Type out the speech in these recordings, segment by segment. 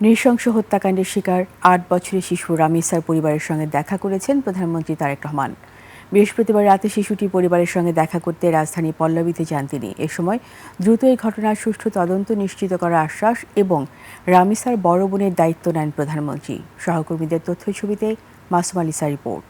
নৃশংস হত্যাকাণ্ডের শিকার ৮ বছরের শিশু রামিসার পরিবারের সঙ্গে দেখা করেছেন প্রধানমন্ত্রী তারেক রহমান। বৃহস্পতিবার রাতে শিশুটি পরিবারের সঙ্গে দেখা করতে রাজধানী পল্লবীতে যান তিনি। এ সময় দ্রুত এই ঘটনার সুষ্ঠু তদন্ত নিশ্চিত করার আশ্বাস এবং রামিসার বড় বোনের দায়িত্ব নেন প্রধানমন্ত্রী। সহকর্মীদের তথ্য ছবিতে মাসুম আলিসার রিপোর্ট।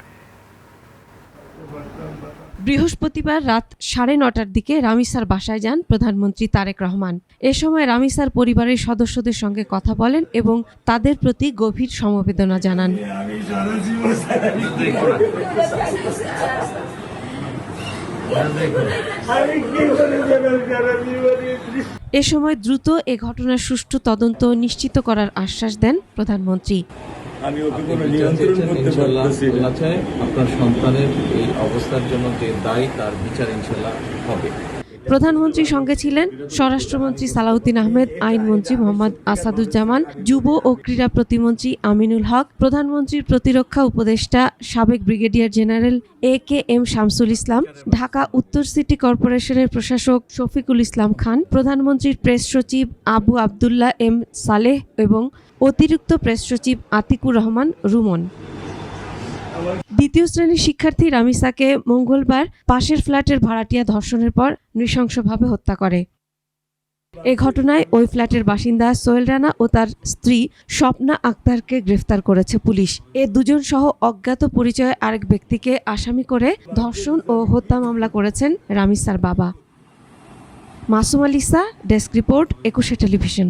বৃহস্পতিবার রাত 9:30টার দিকে রামিসার বাসায় যান প্রধানমন্ত্রী তারেক রহমান। এ সময় রামিসার পরিবারের সদস্যদের সঙ্গে কথা বলেন এবং তাদের প্রতি গভীর সমবেদনা জানান। এ সময় দ্রুত এ ঘটনার সুষ্ঠু তদন্ত নিশ্চিত করার আশ্বাস দেন প্রধানমন্ত্রী। আপনার সন্তানের এই অবস্থার জন্য যে দায়ী তার বিচার ইনশাআল্লাহ হবে। প্রধানমন্ত্রীর সঙ্গে ছিলেন স্বরাষ্ট্রমন্ত্রী সালাউদ্দিন আহমেদ, আইনমন্ত্রী মোহাম্মদ আসাদুজ্জামান, যুব ও ক্রীড়া প্রতিমন্ত্রী আমিনুল হক, প্রধানমন্ত্রীর প্রতিরক্ষা উপদেষ্টা সাবেক brigadier general AKM Shamsul Islam, Dhaka উত্তর সিটি কর্পোরেশনের প্রশাসক শফিকুল ইসলাম খান, প্রধানমন্ত্রীর প্রেস সচিব আবু আবদুল্লাহ M সালেহ এবং অতিরিক্ত প্রেস সচিব আতিকুর রহমান রুমন। দ্বিতীয় শ্রেণীর শিক্ষার্থী রামিসাকে মঙ্গলবার পাশের ফ্ল্যাটের ভাড়াটিয়া ধর্ষণের পর নৃশংসভাবে হত্যা করে। এ ঘটনায় ওই ফ্ল্যাটের বাসিন্দা সোহেল রানা ও তার স্ত্রী স্বপ্না আক্তারকে গ্রেফতার করেছে পুলিশ। এ দুজন সহ অজ্ঞাত পরিচয়ে আরেক ব্যক্তিকে আসামি করে ধর্ষণ ও হত্যা মামলা করেছেন রামিসার বাবা। Masum আলিসা, desk report, 21 television.